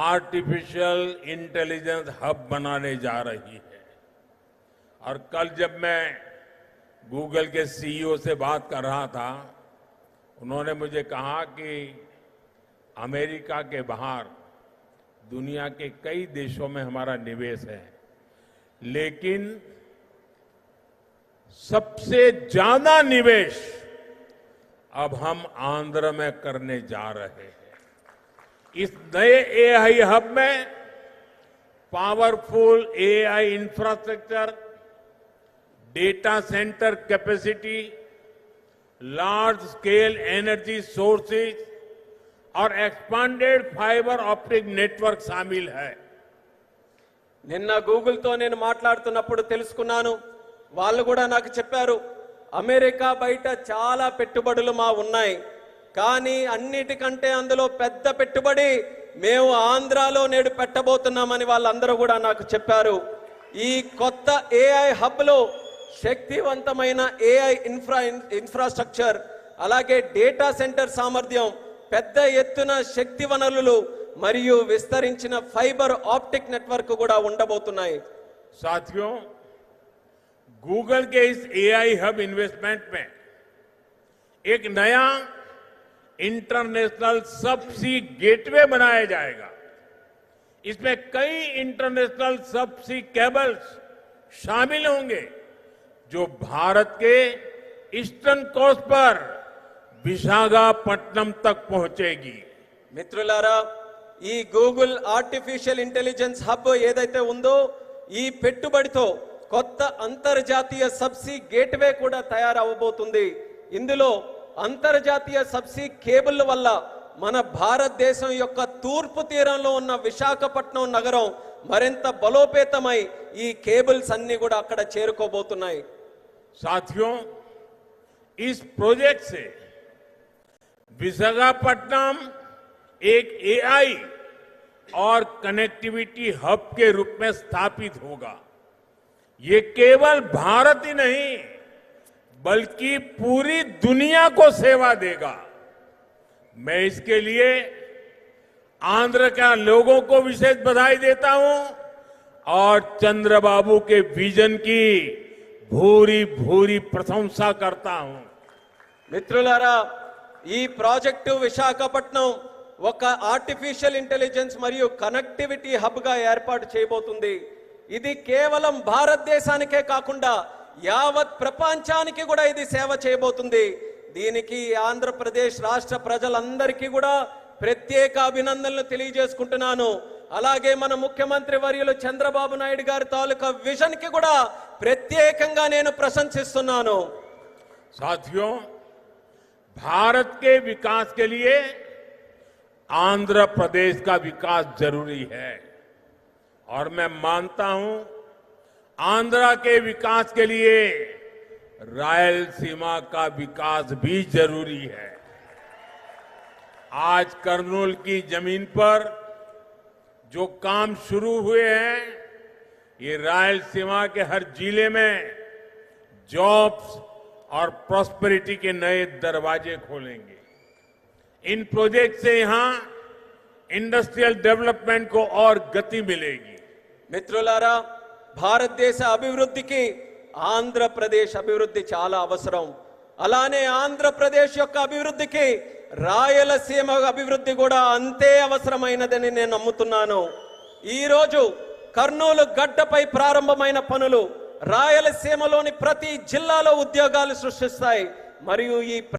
Artificial intelligence hub बनाने जा रही है। और कल जब मैं गूगल के सीईओ से बात कर रहा था, उन्होंने मुझे कहा कि अमेरिका के बाहर दुनिया के कई देशों में हमारा निवेश है, लेकिन सबसे ज्यादा निवेश अब हम आंध्र में करने जा रहे हैं। इस नए एआई हब में powerful AI infrastructure, data centre capacity, large scale energy sources और एक्सपांडेड फाइबर ऑप्टिक नेटवर्क शामिल है। నిన్న గూగుల్ తో నేను మాట్లాడుతున్నప్పుడు తెలుసుకున్నాను, వాళ్ళు కూడా నాకు చెప్పారు అమెరికా బయట చాలా పెట్టుబడులు మా ఉన్నాయి, కానీ అన్నిటికంటే అందులో పెద్ద పెట్టుబడి మేము ఆంధ్రాలో నేడు పెట్టబోతున్నామని వాళ్ళందరూ కూడా నాకు చెప్పారు। ఈ కొత్త ఏఐ హబ్ లో శక్తివంతమైన ఏఐ ఇన్ఫ్రాస్ట్రక్చర్, అలాగే డేటా సెంటర్ సామర్థ్యం, పెద్ద ఎత్తున శక్తి వనరులు మరియు విస్తరించిన ఫైబర్ ఆప్టిక్ నెట్వర్క్ కూడా ఉండబోతున్నాయి। साथियों, गूगल के इस एआई हब इन्वेस्टमेंट में एक नया इंटरनेशनल सबसी गेटवे बनाया जाएगा। इसमें कई इंटरनेशनल सबसी केबल्स शामिल होंगे जो भारत के ईस्टर्न कोस्ट पर विशाखापट्टनम तक पहुंचेगी। మిత్రులారా, ఈ గూగుల్ ఆర్టిఫిషియల్ ఇంటెలిజెన్స్ హబ్ ఏదైతే ఉందో ఈ పెట్టుబడితో కొత్త అంతర్జాతీయ సబ్సీ గేట్వే కూడా తయారవబోతుంది। ఇందులో అంతర్జాతీయ సబ్సీ కేబుల్ వల్ల మన భారతదేశం యొక్క తూర్పు తీరంలో ఉన్న విశాఖపట్నం నగరం మరింత బలోపేతమై ఈ కేబుల్స్ అన్ని కూడా అక్కడ చేరుకోబోతున్నాయి। साथियों, इस प्रोजेक्ट से विशाखापट्टनम एक एआई और कनेक्टिविटी हब के रूप में स्थापित होगा। ये केवल भारत ही नहीं बल्कि पूरी दुनिया को सेवा देगा। मैं इसके लिए आंध्र के लोगों को विशेष बधाई देता हूं और चंद्रबाबू के विजन की भूरी भूरी प्रशंसा करता हूं। మిత్రులారా, ఈ ప్రాజెక్టు విశాఖపట్నం ఒక ఆర్టిఫిషియల్ ఇంటెలిజెన్స్ మరియు కనెక్టివిటీ హబ్ గా ఏర్పాటు చేయబోతుంది। ఇది కేవలం భారతదేశానికే కాకుండా యావత్ ప్రపంచానికి కూడా ఇది సేవ చేయబోతుంది। దీనికి ఆంధ్రప్రదేశ్ రాష్ట్ర ప్రజలందరికీ కూడా ప్రత్యేక అభినందనలు తెలియజేసుకుంటున్నాను। అలాగే మన ముఖ్యమంత్రి వర్యులు చంద్రబాబు నాయుడు గారి తాలూకా విజన్ కి కూడా ప్రత్యేకంగా నేను ప్రశంసిస్తున్నాను। साथियों, भारत के विकास के लिए आंध्र प्रदेश का विकास जरूरी है और मैं मानता हूं आंध्र के विकास के लिए रायलसीमा का विकास भी जरूरी है। आज कर्नूल की जमीन पर जो काम शुरू हुए हैं, ये रायलसीमा के हर जिले में जॉब्स और प्रॉस्पेरिटी के नए दरवाजे खोलेंगे। इन प्रोजेक्ट से यहां इंडस्ट्रियल डेवलपमेंट को और गति मिलेगी। మిత్రులారా, భారతదేశ అభివృద్ధికి ఆంధ్రప్రదేశ్ అభివృద్ధి చాలా అవసరం। అలానే ఆంధ్రప్రదేశ్ యొక్క అభివృద్ధికి రాయలసీమ అభివృద్ధి కూడా అంతే అవసరమైనదని నేను నమ్ముతున్నాను। ఈ రోజు కర్నూలు గడ్డపై ప్రారంభమైన పనులు రాయలసీమలోని ప్రతి జిల్లాలో ఉద్యోగాలు సృష్టిస్తాయి మరియు ఈ